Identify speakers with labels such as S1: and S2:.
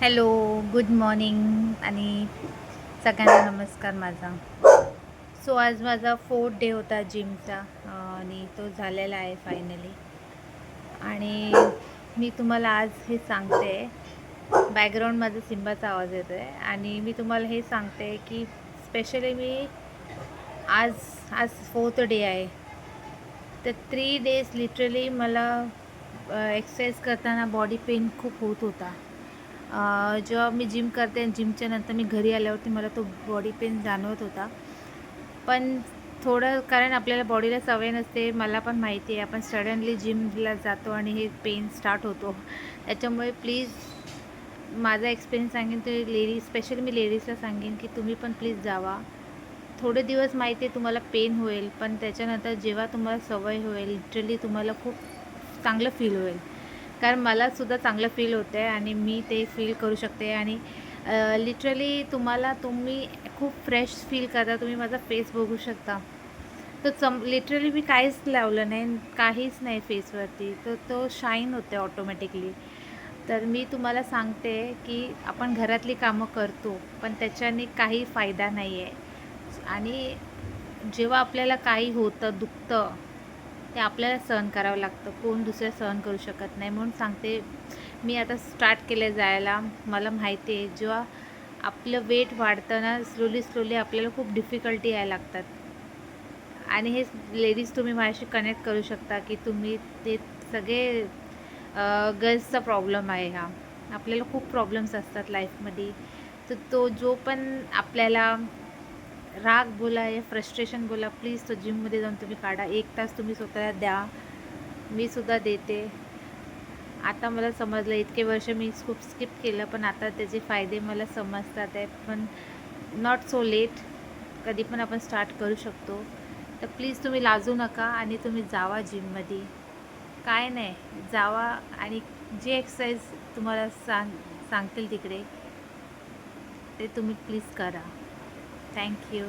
S1: Hello, good morning आणि सगळ्यांना नमस्कार माझा. सो आज माझा 4th डे होता जिमचा आणि तो झालेला आहे फायनली. आणि मी तुम्हाला आज हे सांगते, बॅकग्राऊंड माझा सिम्बाचा आवाज येतो आहे आणि मी तुम्हाला हे सांगते की स्पेशली मी आज आज 4th डे आहे. तर 3 डेज लिटरली मला एक्सरसाइज करताना बॉडी पेन खूप होत होता. जेव्हा मी जिम करते आणि जिमच्या नंतर मी घरी आल्यावरती मला तो बॉडी पेन जाणवत होता. पण थोडं कारण आपल्याला बॉडीला सवय नसते, मला पण माहिती आहे. आपण सडनली जिमला जातो आणि हे पेन स्टार्ट होतो. त्याच्यामुळे प्लीज माझा एक्सपिरियन्स सांगेन, ते लेडीज स्पेशली मी लेडीजला सांगेन की तुम्ही पण प्लीज जावा. थोडे दिवस माहिती आहे तुम्हाला पेन होईल, पण त्याच्यानंतर जेव्हा तुम्हाला सवय होईल लिटरली तुम्हाला खूप चांगलं फील होईल. कारण मलासुद्धा चांगलं फील होतं आहे आणि मी ते फील करू शकते. आणि लिटरली तुम्ही खूप फ्रेश फील करता. तुम्ही माझा फेस बघू शकता. तर लिटरली मी काहीच लावलं नाही, काहीच नाही फेसवरती, तर तो शाईन होते ऑटोमॅटिकली. तर मी तुम्हाला सांगते की आपण घरातली कामं करतो, पण त्याच्याने काही फायदा नाही आहे. आणि जेव्हा आपल्याला काही होतं, दुखतं, ते आपल्याला सहन करावं लागतं. कोण दुसरं सहन करू शकत नाही. म्हणून सांगते, मी आता स्टार्ट केलं जायला. मला माहिती आहे जेव्हा आपलं वेट वाढतं ना, स्लोली आपल्याला खूप डिफिकल्टी यायला लागतात. आणि हे लेडीज तुम्ही माझ्याशी कनेक्ट करू शकता की तुम्ही ते सगळे गर्ल्सचा प्रॉब्लेम आहे हा. आपल्याला खूप प्रॉब्लेम्स असतात लाईफमध्ये. तर तो जो पण आपल्याला राग बोला या फ्रस्ट्रेशन बोला, प्लीज तो जिममध्ये जाऊन तुम्ही काढा. 1 तास तुम्ही स्वतःला द्या. मी सुद्धा देते. आता मला समजलं, इतके वर्ष मी खूप स्किप केलं, पण आता त्याचे फायदे मला समजतात आहे. पण नॉट सो लेट, कधी पण आपण स्टार्ट करू शकतो. तर प्लीज तुम्ही लाजू नका आणि तुम्ही जावा जिममध्ये. काय नाही, जावा आणि जे एक्सरसाइज तुम्हाला सांगतील तिकडे ते तुम्ही प्लीज करा. थँक्यू.